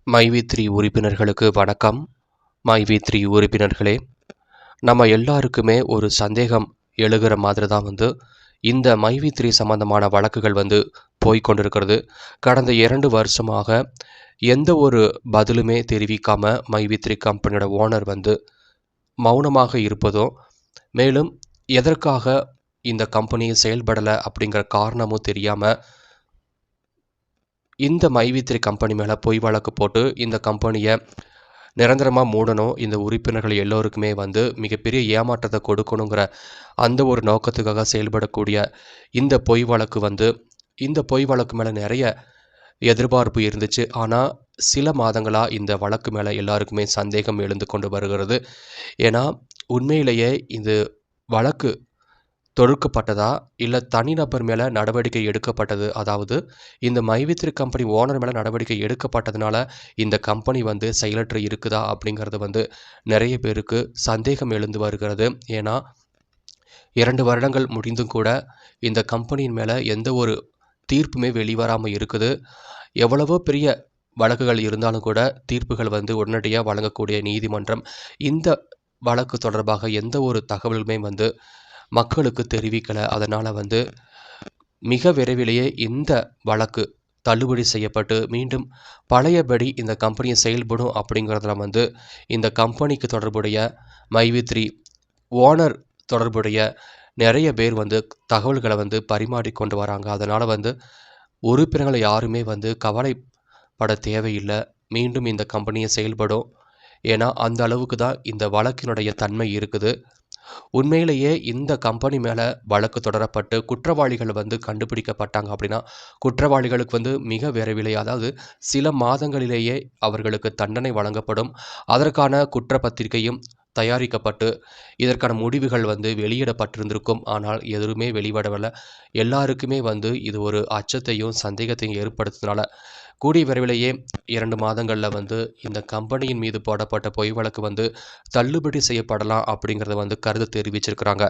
மைவி3 உறுப்பினர்களுக்கு வணக்கம். மைவி3 உறுப்பினர்களே, நம்ம எல்லாருக்குமே ஒரு சந்தேகம் எழுகிற மாதிரி தான் இந்த மைவி3 சம்பந்தமான வழக்குகள் போய்க்கொண்டிருக்கிறது. கடந்த 2 வருஷமாக எந்த ஒரு பதிலுமே தெரிவிக்காம மைவி3 கம்பெனியோட ஓனர் மௌனமாக இருப்பதும், மேலும் எதற்காக இந்த கம்பெனி செயல்படலை அப்படிங்கிற காரணமும் தெரியாமல் இந்த மைவி3 கம்பெனி மேலே பொய் வழக்கு போட்டு இந்த கம்பெனியை நிரந்தரமாக மூடணும், இந்த உறுப்பினர்கள் எல்லோருக்குமே மிகப்பெரிய ஏமாற்றத்தை கொடுக்கணுங்கிற அந்த ஒரு நோக்கத்துக்காக செயல்படக்கூடிய இந்த பொய் வழக்கு இந்த பொய் வழக்கு மேலே நிறைய எதிர்பார்ப்பு இருந்துச்சு. ஆனால் சில மாதங்களாக இந்த வழக்கு மேலே எல்லாருக்குமே சந்தேகம் எழுந்து கொண்டு வருகிறது. ஏன்னா உண்மையிலேயே இது வழக்கு தொடுக்கப்பட்டதா இல்லை தனிநபர் மேலே நடவடிக்கை எடுக்கப்பட்டது, அதாவது இந்த மைவி3 கம்பெனி ஓனர் மேலே நடவடிக்கை எடுக்கப்பட்டதுனால இந்த கம்பெனி செயலற்று இருக்குதா அப்படிங்கிறது நிறைய பேருக்கு சந்தேகம் எழுந்து வருகிறது. ஏன்னா 2 வருடங்கள் முடிந்தும் கூட இந்த கம்பெனியின் மேலே எந்த ஒரு தீர்ப்புமே வெளிவராமல் இருக்குது. எவ்வளவோ பெரிய வழக்குகள் இருந்தாலும் கூட தீர்ப்புகள் உடனடியாக வழங்கக்கூடிய நீதிமன்றம் இந்த வழக்கு தொடர்பாக எந்த ஒரு தகவலுமே மக்களுக்கு தெரிவிக்கலை. அதனால் மிக விரைவிலேயே இந்த வழக்கு தள்ளுபடி செய்யப்பட்டு மீண்டும் பழையபடி இந்த கம்பெனியை செயல்படும் அப்படிங்கிறதுல இந்த கம்பெனிக்கு தொடர்புடைய மைவி3 ஓனர் தொடர்புடைய நிறைய பேர் தகவல்களை பரிமாறிக்கொண்டு வராங்க. அதனால் உறுப்பினர்கள் யாருமே கவலைப்பட தேவையில்லை. மீண்டும் இந்த கம்பெனியை செயல்படும். ஏன்னா அந்த அளவுக்கு தான் இந்த வழக்கினுடைய தன்மை இருக்குது. உண்மையிலேயே இந்த கம்பெனி மேலே வழக்கு தொடரப்பட்டு குற்றவாளிகள் கண்டுபிடிக்கப்பட்டாங்க அப்படின்னா குற்றவாளிகளுக்கு மிக விரைவிலே, அதாவது சில மாதங்களிலேயே அவர்களுக்கு தண்டனை வழங்கப்படும். அதற்கான குற்றப்பத்திரிகையும் தயாரிக்கப்பட்டு இதற்கான முடிவுகள் வெளியிடப்பட்டிருந்திருக்கும். ஆனால் எதுவுமே வெளியிடவில்லை. எல்லாருக்குமே இது ஒரு அச்சத்தையும் சந்தேகத்தையும் ஏற்படுத்துறதுனால கூடிய விரைவிலேயே 2 மாதங்களில் இந்த கம்பெனியின் மீது போடப்பட்ட பொய் வழக்கு தள்ளுபடி செய்யப்படலாம் அப்படிங்கிறத கருத்து தெரிவிச்சிருக்கிறாங்க.